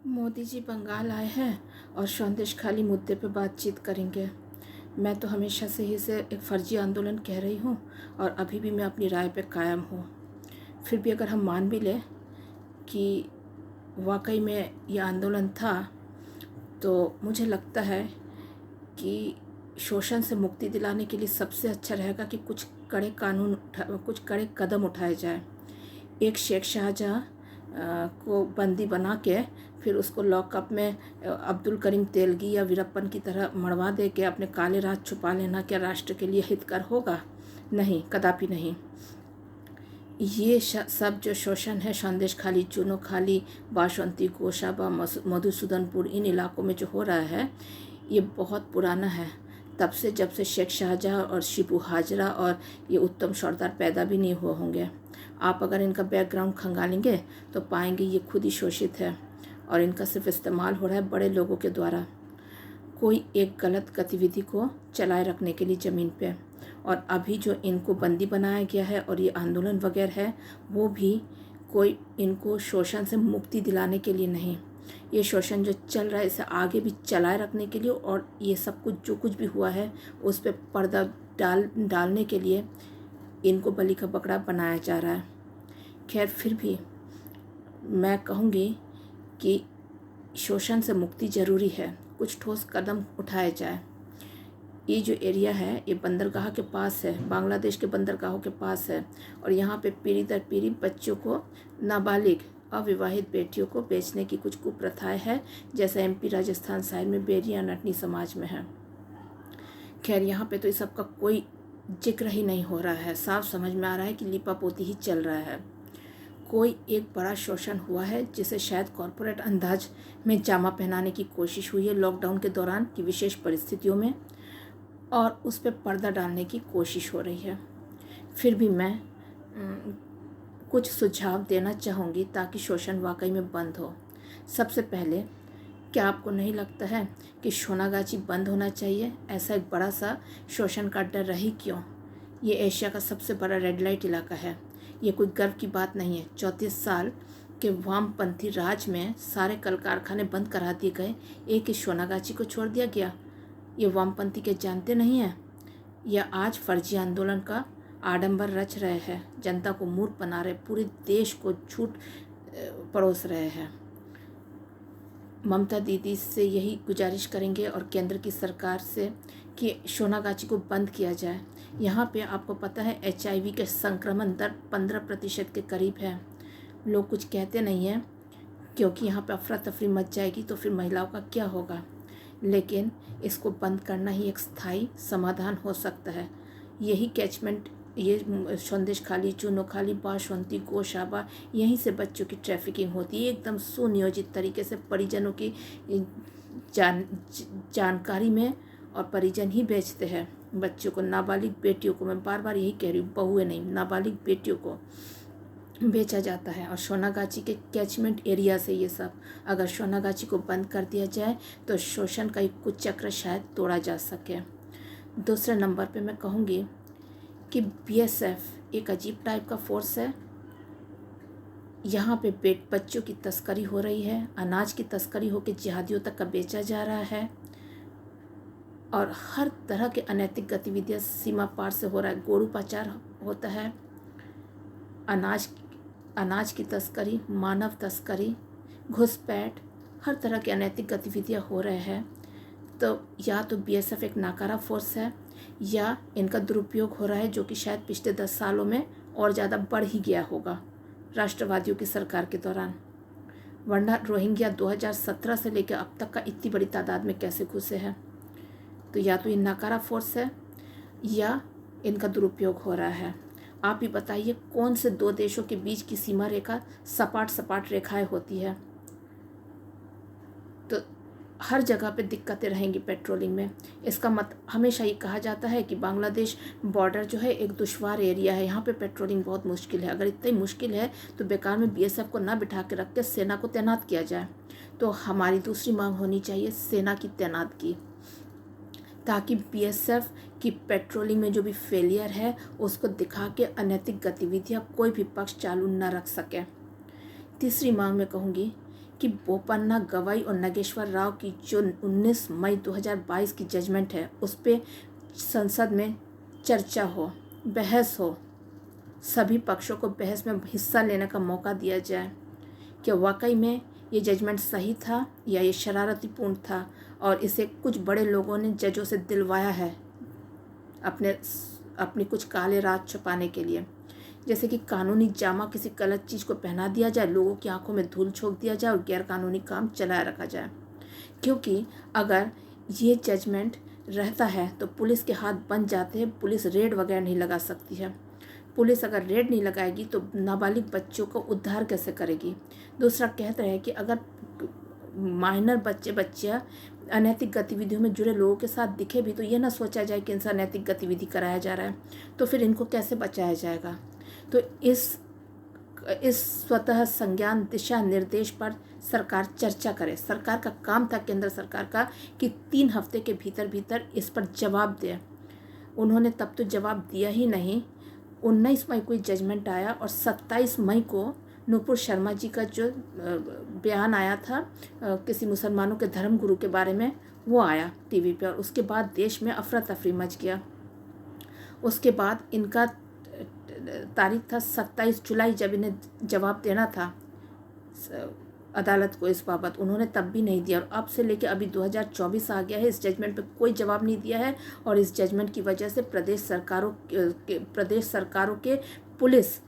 मोदी जी बंगाल आए हैं और संदेशखाली मुद्दे पर बातचीत करेंगे। मैं तो हमेशा से ही इसे एक फर्जी आंदोलन कह रही हूँ और अभी भी मैं अपनी राय पे कायम हूँ। फिर भी अगर हम मान भी लें कि वाकई में ये आंदोलन था, तो मुझे लगता है कि शोषण से मुक्ति दिलाने के लिए सबसे अच्छा रहेगा कि कुछ कड़े कदम उठाए जाए। एक शेख शाहजहाँ को बंदी बना के फिर उसको लॉकअप में अब्दुल करीम तेलगी या वीरप्पन की तरह मरवा दे के अपने काले राज छुपा लेना क्या राष्ट्र के लिए हितकर होगा? नहीं, कदापि नहीं। ये सब जो शोषण है संदेशखाली, चूनोखाली, बासंती, गोशाबा, मधुसूदनपुर, इन इलाकों में जो हो रहा है, ये बहुत पुराना है। तब से जब से शेख शाहजहाँ और शिबू हाजरा और ये उत्तम सरदार पैदा भी नहीं हुए होंगे। आप अगर इनका बैकग्राउंड खंगालेंगे तो पाएंगे ये खुद ही शोषित है और इनका सिर्फ इस्तेमाल हो रहा है बड़े लोगों के द्वारा कोई एक गलत गतिविधि को चलाए रखने के लिए ज़मीन पे। और अभी जो इनको बंदी बनाया गया है और ये आंदोलन वगैरह है, वो भी कोई इनको शोषण से मुक्ति दिलाने के लिए नहीं। ये शोषण जो चल रहा है इसे आगे भी चलाए रखने के लिए और ये सब कुछ जो कुछ भी हुआ है उस पर पर्दा डालने के लिए इनको बलि का बकरा बनाया जा रहा है। खैर, फिर भी मैं कहूँगी कि शोषण से मुक्ति ज़रूरी है, कुछ ठोस कदम उठाए जाए। ये जो एरिया है ये बंदरगाह के पास है, बांग्लादेश के बंदरगाहों के पास है और यहाँ पे पीढ़ी दर पीढ़ी बच्चों को, नाबालिग अविवाहित बेटियों को बेचने की कुछ कुप्रथाएं हैं, जैसा एमपी राजस्थान साइड में बेरिया नटनी समाज में है। खैर, यहाँ पे तो इस सब का कोई जिक्र ही नहीं हो रहा है। साफ समझ में आ रहा है कि लिपापोती ही चल रहा है। कोई एक बड़ा शोषण हुआ है जिसे शायद कॉरपोरेट अंदाज में जामा पहनाने की कोशिश हुई है लॉकडाउन के दौरान की विशेष परिस्थितियों में, और उस पर पर्दा डालने की कोशिश हो रही है। फिर भी मैं कुछ सुझाव देना चाहूँगी ताकि शोषण वाकई में बंद हो। सबसे पहले, क्या आपको नहीं लगता है कि सोनागाची बंद होना चाहिए? ऐसा एक बड़ा सा शोषण का अड्डा रही क्यों? ये एशिया का सबसे बड़ा रेड लाइट इलाका है। ये कोई गर्व की बात नहीं है। 34 साल के वामपंथी राज में सारे कल कारखाने बंद करा दिए गए, एक ही सोनागाची को छोड़ दिया गया। ये वामपंथी के जानते नहीं हैं या आज फर्जी आंदोलन का आडंबर रच रहे हैं, जनता को मूर्ख बना रहे, पूरे देश को झूठ परोस रहे हैं। ममता दीदी से यही गुजारिश करेंगे और केंद्र की सरकार से कि सोनागाची को बंद किया जाए। यहाँ पे आपको पता है HIV के संक्रमण दर 15% के करीब है। लोग कुछ कहते नहीं हैं क्योंकि यहाँ पे अफरा तफरी मच जाएगी तो फिर महिलाओं का क्या होगा। लेकिन इसको बंद करना ही एक स्थायी समाधान हो सकता है। यही कैचमेंट, ये संदेशखाली, चूनोखाली, बासंती, गोशाबा, यहीं से बच्चों की ट्रैफिकिंग होती है। एकदम सुनियोजित तरीके से परिजनों की जानकारी में, और परिजन ही बेचते हैं बच्चों को, नाबालिग बेटियों को। मैं बार बार यही कह रही हूँ, बहुएं नहीं, नाबालिग बेटियों को बेचा जाता है। और सोनागाची के कैचमेंट एरिया से ये सब, अगर सोनागाची को बंद कर दिया जाए तो शोषण का एक कुछ चक्र शायद तोड़ा जा सके। दूसरे नंबर पे मैं कहूँगी कि BSF एक अजीब टाइप का फोर्स है। यहाँ पे बच्चों की तस्करी हो रही है, अनाज की तस्करी होकर जिहादियों तक का बेचा जा रहा है और हर तरह के अनैतिक गतिविधियाँ सीमा पार से हो रहा है। गोरू पाचार होता है, अनाज की तस्करी, मानव तस्करी, घुसपैठ, हर तरह की अनैतिक गतिविधियाँ हो रहे हैं। तो या तो BSF एक नाकारा फोर्स है या इनका दुरुपयोग हो रहा है, जो कि शायद पिछले 10 सालों में और ज़्यादा बढ़ ही गया होगा राष्ट्रवादियों की सरकार के दौरान। वरना रोहिंग्या 2017 से लेकर अब तक का इतनी बड़ी तादाद में कैसे घुसे हैं? तो या तो ये नाकारा फोर्स है या इनका दुरुपयोग हो रहा है। आप ही बताइए, कौन से दो देशों के बीच की सीमा रेखा सपाट रेखाएं होती है? तो हर जगह पे दिक्कतें रहेंगी पेट्रोलिंग में। इसका हमेशा ये कहा जाता है कि बांग्लादेश बॉर्डर जो है एक दुश्वार एरिया है, यहाँ पे पेट्रोलिंग बहुत मुश्किल है। अगर इतनी मुश्किल है तो बेकार में BSF को ना बिठा के रख के सेना को तैनात किया जाए। तो हमारी दूसरी मांग होनी चाहिए सेना की तैनातगी, ताकि BSF की पेट्रोलिंग में जो भी फेलियर है उसको दिखा के अनैतिक गतिविधियाँ कोई भी पक्ष चालू न रख सके। तीसरी मांग मैं कहूँगी कि बोपन्ना गवाई और नागेश्वर राव की जो 19 मई 2022 की जजमेंट है उस पर संसद में चर्चा हो, बहस हो, सभी पक्षों को बहस में हिस्सा लेने का मौका दिया जाए। क्या वाकई में ये जजमेंट सही था या ये शरारतीपूर्ण था और इसे कुछ बड़े लोगों ने जजों से दिलवाया है अपनी कुछ काले राज छुपाने के लिए। जैसे कि कानूनी जामा किसी गलत चीज़ को पहना दिया जाए, लोगों की आंखों में धूल झोंक दिया जाए और गैरकानूनी काम चलाए रखा जाए। क्योंकि अगर ये जजमेंट रहता है तो पुलिस के हाथ बंद जाते हैं, पुलिस रेड वगैरह नहीं लगा सकती है। पुलिस अगर रेड नहीं लगाएगी तो नाबालिग बच्चों को उद्धार कैसे करेगी। दूसरा कहता है कि अगर माइनर बच्चियाँ अनैतिक गतिविधियों में जुड़े लोगों के साथ दिखे भी तो ये ना सोचा जाए कि इनसे अनैतिक गतिविधि कराया जा रहा है, तो फिर इनको कैसे बचाया जाएगा। तो इस स्वतः संज्ञान दिशा निर्देश पर सरकार चर्चा करे। सरकार का काम था, केंद्र सरकार का, कि 3 हफ्ते के भीतर इस पर जवाब दे। उन्होंने तब तो जवाब दिया ही नहीं। 19 मई को जजमेंट आया और 27 मई को नूपुर शर्मा जी का जो बयान आया था किसी मुसलमानों के धर्मगुरु के बारे में, वो आया टीवी पे, और उसके बाद देश में अफरा तफरी मच गया। उसके बाद इनका तारीख था 27 जुलाई, जब इन्हें जवाब देना था अदालत को इस बाबत, उन्होंने तब भी नहीं दिया। और अब से लेकर अभी 2024 आ गया है, इस जजमेंट पे कोई जवाब नहीं दिया है। और इस जजमेंट की वजह से प्रदेश सरकारों के पुलिस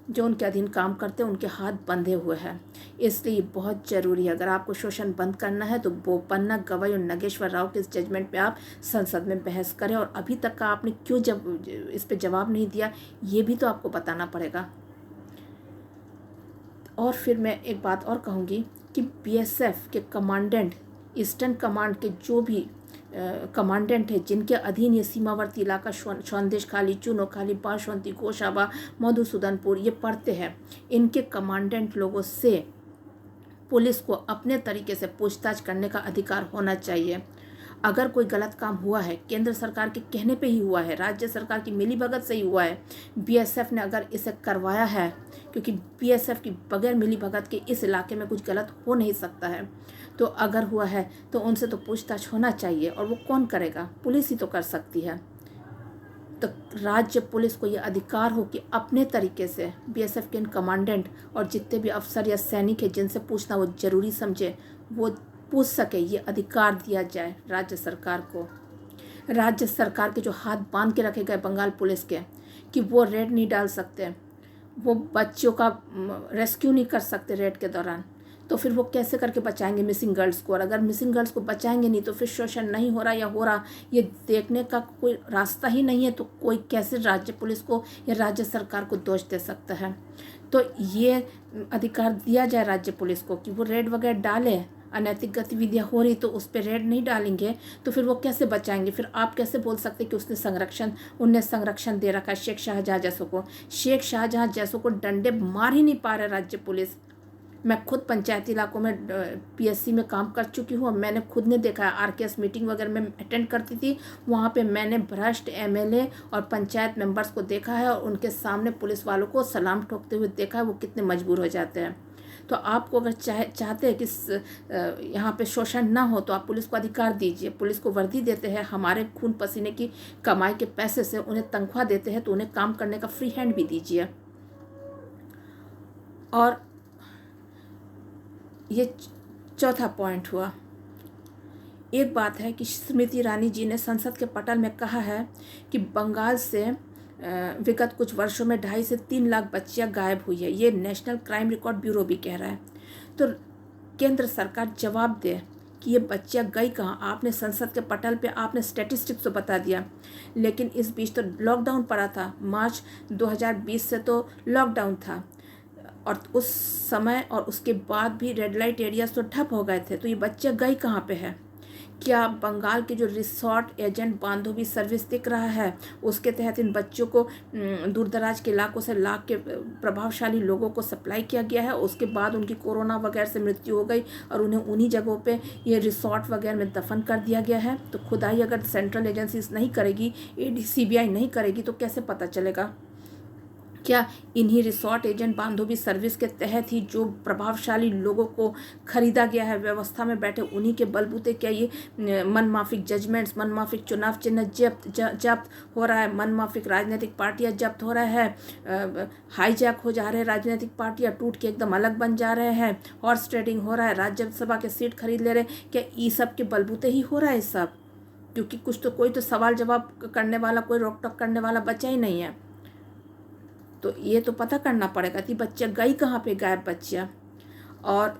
जो उनके अधीन काम करते हैं उनके हाथ बंधे हुए हैं। इसलिए ये बहुत ज़रूरी है, अगर आपको शोषण बंद करना है तो बोपन्ना गवाई और नागेश्वर राव के इस जजमेंट पे आप संसद में बहस करें। और अभी तक का आपने क्यों इस पे जवाब नहीं दिया, ये भी तो आपको बताना पड़ेगा। और फिर मैं एक बात और कहूँगी कि बीएसएफ के कमांडेंट, ईस्टर्न कमांड के जो भी कमांडेंट है जिनके अधीन ये सीमावर्ती इलाका संदेश खाली, चुनो खाली, बासंती, गोशाबा, मधुसूदनपुर ये पड़ते हैं, इनके कमांडेंट लोगों से पुलिस को अपने तरीके से पूछताछ करने का अधिकार होना चाहिए। अगर कोई गलत काम हुआ है, केंद्र सरकार के कहने पे ही हुआ है, राज्य सरकार की मिलीभगत से ही हुआ है, बीएसएफ ने अगर इसे करवाया है, क्योंकि बीएसएफ की बगैर मिलीभगत के इस इलाके में कुछ गलत हो नहीं सकता है, तो अगर हुआ है तो उनसे तो पूछताछ होना चाहिए। और वो कौन करेगा, पुलिस ही तो कर सकती है। तो राज्य पुलिस को ये अधिकार हो कि अपने तरीके से बीएसएफ के इन कमांडेंट और जितने भी अफसर या सैनिक हैं जिनसे पूछना वो ज़रूरी समझे, वो पूछ सके, ये अधिकार दिया जाए राज्य सरकार को। राज्य सरकार के जो हाथ बांध के रखे गए बंगाल पुलिस के कि वो रेड नहीं डाल सकते, वो बच्चों का रेस्क्यू नहीं कर सकते रेड के दौरान, तो फिर वो कैसे करके बचाएंगे मिसिंग गर्ल्स को। और अगर मिसिंग गर्ल्स को बचाएंगे नहीं तो फिर शोषण नहीं हो रहा या हो रहा, ये देखने का कोई रास्ता ही नहीं है, तो कोई कैसे राज्य पुलिस को या राज्य सरकार को दोष दे सकता है। तो ये अधिकार दिया जाए राज्य पुलिस को कि वो रेड वगैरह डाले। अनैतिक गतिविधियाँ हो रही तो उस पर रेड नहीं डालेंगे तो फिर वो कैसे बचाएंगे। फिर आप कैसे बोल सकते कि उनने संरक्षण दे रखा है शेख शाहजहाँ जैसों को। शेख शाहजहाँ जैसों को डंडे मार ही नहीं पा रहे राज्य पुलिस। मैं खुद पंचायती इलाकों में पीएससी में काम कर चुकी हूँ, मैंने खुद ने देखा है। आरकेएस मीटिंग वगैरह में अटेंड करती थी, वहाँ पे मैंने भ्रष्ट एमएलए और पंचायत मेंबर्स को देखा है और उनके सामने पुलिस वालों को सलाम ठोकते हुए देखा है, वो कितने मजबूर हो जाते हैं। तो आपको अगर चाहते हैं कि यहाँ पे शोषण ना हो तो आप पुलिस को अधिकार दीजिए। पुलिस को वर्दी देते हैं, हमारे खून पसीने की कमाई के पैसे से उन्हें तनख्वाह देते हैं, तो उन्हें काम करने का फ्री हैंड भी दीजिए। और ये चौथा पॉइंट हुआ। एक बात है कि स्मृति ईरानी जी ने संसद के पटल में कहा है कि बंगाल से विगत कुछ वर्षों में 2.5 से 3 लाख बच्चियां गायब हुई है। ये नेशनल क्राइम रिकॉर्ड ब्यूरो भी कह रहा है। तो केंद्र सरकार जवाब दे कि ये बच्चियां गई कहाँ। आपने संसद के पटल पे आपने स्टैटिस्टिक्स तो बता दिया, लेकिन इस बीच तो लॉकडाउन पड़ा था। मार्च 2020 से तो लॉकडाउन था और उस समय और उसके बाद भी रेड लाइट एरियाज तो ठप हो गए थे। तो ये बच्चे गई कहाँ पे है। क्या बंगाल के जो रिसोर्ट एजेंट बांधोबी सर्विस दिख रहा है उसके तहत इन बच्चों को दूर दराज के इलाकों से ला के प्रभावशाली लोगों को सप्लाई किया गया है। उसके बाद उनकी कोरोना वगैरह से मृत्यु हो गई और उन्हें उन्हीं जगहों पे ये रिसोर्ट वगैरह में दफन कर दिया गया है। तो खुदाई अगर सेंट्रल एजेंसीज नहीं करेगी, सीबीआई नहीं करेगी, तो कैसे पता चलेगा। क्या इन्हीं रिसोर्ट एजेंट बांधोबी सर्विस के तहत ही जो प्रभावशाली लोगों को खरीदा गया है, व्यवस्था में बैठे उन्हीं के बलबूते क्या ये मनमाफिक जजमेंट्स, मनमाफिक चुनाव चिन्ह जब्त हो रहा है, मनमाफिक राजनीतिक पार्टियां जब्त हो रहा है, हाईजैक हो जा रहे हैं राजनीतिक पार्टियां, टूट के एकदम अलग बन जा रहे हैं, हॉर्स ट्रेडिंग हो रहा है, राज्यसभा के सीट खरीद ले रहे हैं, क्या ये सब के बलबूते ही हो रहा है सब? क्योंकि कुछ तो कोई तो सवाल जवाब करने वाला, कोई रोक टोक करने वाला बचा ही नहीं है। तो ये तो पता करना पड़ेगा कि बच्चा गई कहाँ पे, गायब बच्चियाँ। और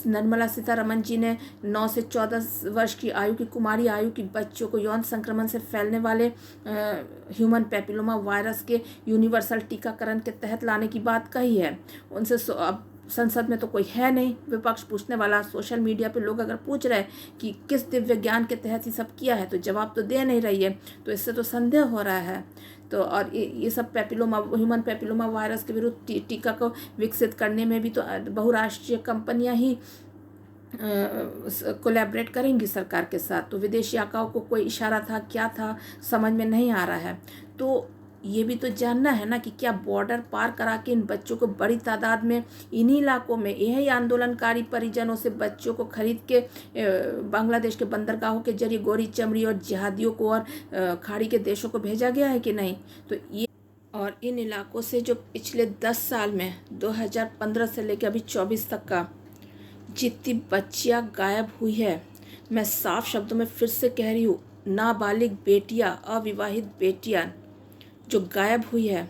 निर्मला सीतारमण जी ने 9 से 14 वर्ष की आयु की कुमारी आयु की बच्चों को यौन संक्रमण से फैलने वाले ह्यूमन पैपिलोमा वायरस के यूनिवर्सल टीकाकरण के तहत लाने की बात कही है। उनसे अब संसद में तो कोई है नहीं विपक्ष पूछने वाला। सोशल मीडिया पे लोग अगर पूछ रहे हैं कि किस दिव्य ज्ञान के तहत ये सब किया है, तो जवाब तो दे नहीं रही है, तो इससे तो संदेह हो रहा है। तो और ये सब ह्यूमन पैपिलोमा वायरस के विरुद्ध टीका को विकसित करने में भी तो बहुराष्ट्रीय कंपनियां ही कोलैबोरेट करेंगी सरकार के साथ। तो विदेशी आकाओं को कोई इशारा था, क्या था, समझ में नहीं आ रहा है। तो ये भी तो जानना है ना कि क्या बॉर्डर पार करा के इन बच्चों को बड़ी तादाद में इन्हीं इलाकों में यही आंदोलनकारी परिजनों से बच्चों को खरीद के बांग्लादेश के बंदरगाहों के जरिए गोरी चमड़ी और जिहादियों को और खाड़ी के देशों को भेजा गया है कि नहीं? तो ये और इन इलाकों से जो पिछले 10 साल में 2015 से लेकर अभी 24 तक का जितनी बच्चियाँ गायब हुई है, मैं साफ शब्दों में फिर से कह रही हूँ, नाबालिग बेटियाँ, अविवाहित बेटियाँ जो गायब हुई है,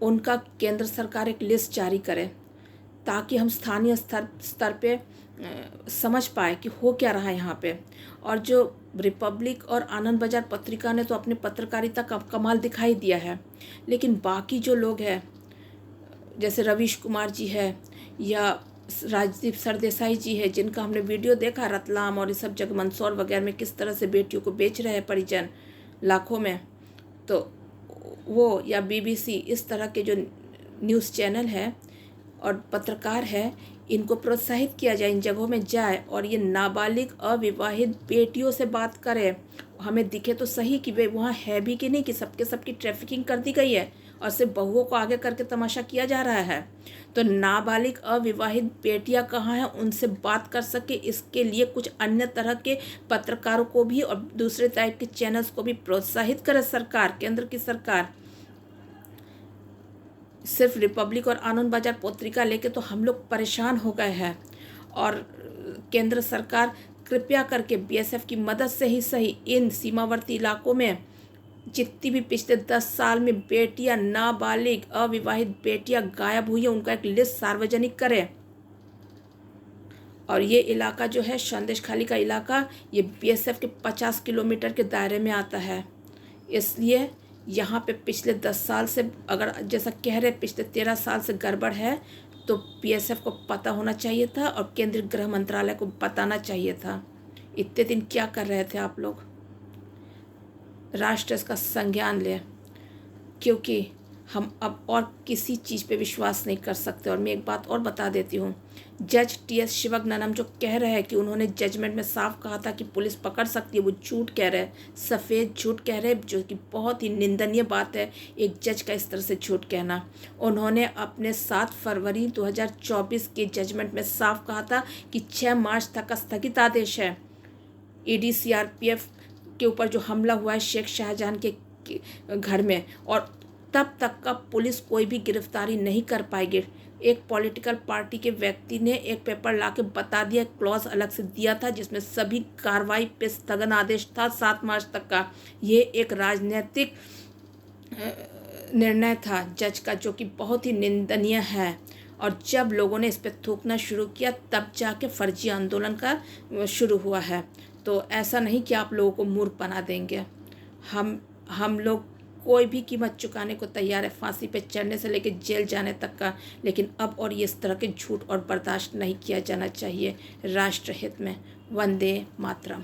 उनका केंद्र सरकार एक लिस्ट जारी करे ताकि हम स्थानीय स्तर पे समझ पाए कि हो क्या रहा है यहाँ पे। और जो रिपब्लिक और आनंद बाजार पत्रिका ने तो अपनी पत्रकारिता का कमाल दिखाई दिया है, लेकिन बाकी जो लोग हैं जैसे रवीश कुमार जी है या राजदीप सरदेसाई जी है, जिनका हमने वीडियो देखा रतलाम और इस सब जगह मंदसौर वगैरह में किस तरह से बेटियों को बेच रहे हैं परिजन लाखों में, तो वो या बीबीसी इस तरह के जो न्यूज़ चैनल है और पत्रकार है, इनको प्रोत्साहित किया जाए, इन जगहों में जाए और ये नाबालिग अविवाहित बेटियों से बात करें। हमें दिखे तो सही कि वे वहाँ है भी कि नहीं, कि सबकी ट्रैफिकिंग कर दी गई है और सिर्फ बहुओं को आगे करके तमाशा किया जा रहा है। तो नाबालिग अविवाहित बेटियां कहाँ हैं, उनसे बात कर सके, इसके लिए कुछ अन्य तरह के पत्रकारों को भी और दूसरे टाइप के चैनल्स को भी प्रोत्साहित करे सरकार, केंद्र की सरकार। सिर्फ रिपब्लिक और आनंद बाजार पत्रिका लेके तो हम लोग परेशान हो गए हैं। और केंद्र सरकार कृपया करके बीएसएफ की मदद से ही सही इन सीमावर्ती इलाकों में जितनी भी पिछले 10 साल में बेटियां, नाबालिग अविवाहित बेटियां गायब हुई है, उनका एक लिस्ट सार्वजनिक करें। और ये इलाका जो है संदेशखाली का इलाका, ये बीएसएफ के 50 किलोमीटर के दायरे में आता है। इसलिए यहाँ पे पिछले 10 साल से, अगर जैसा कह रहे पिछले 13 साल से गड़बड़ है, तो बीएसएफ को पता होना चाहिए था और केंद्रीय गृह मंत्रालय को बताना चाहिए था। इतने दिन क्या कर रहे थे आप लोग? राष्ट्र इसका संज्ञान ले, क्योंकि हम अब और किसी चीज़ पे विश्वास नहीं कर सकते। और मैं एक बात और बता देती हूँ, जज टीएस शिवगननम जो कह रहे हैं कि उन्होंने जजमेंट में साफ कहा था कि पुलिस पकड़ सकती है, वो झूठ कह रहे हैं, सफ़ेद झूठ कह रहे हैं, जो कि बहुत ही निंदनीय बात है एक जज का इस तरह से झूठ कहना। उन्होंने अपने 7 फरवरी 2024 के जजमेंट में साफ कहा था कि 6 मार्च तक का स्थगित आदेश है ईडी सीआरपीएफ के ऊपर जो हमला हुआ है शेख शाहजहां के घर में, और तब तक का पुलिस कोई भी गिरफ्तारी नहीं कर पाएगी। एक पॉलिटिकल पार्टी के व्यक्ति ने एक पेपर लाके बता दिया, क्लॉज अलग से दिया था जिसमें सभी कार्रवाई पे स्थगन आदेश था 7 मार्च तक का। ये एक राजनीतिक निर्णय था जज का, जो कि बहुत ही निंदनीय है। और जब लोगों ने इस पर थूकना शुरू किया, तब जाके फर्जी आंदोलन का शुरू हुआ है। तो ऐसा नहीं कि आप लोगों को मूर्ख बना देंगे। हम लोग कोई भी कीमत चुकाने को तैयार है, फांसी पे चढ़ने से लेकर जेल जाने तक का। लेकिन अब और ये इस तरह के झूठ और बर्दाश्त नहीं किया जाना चाहिए राष्ट्र हित में। वंदे मातरम।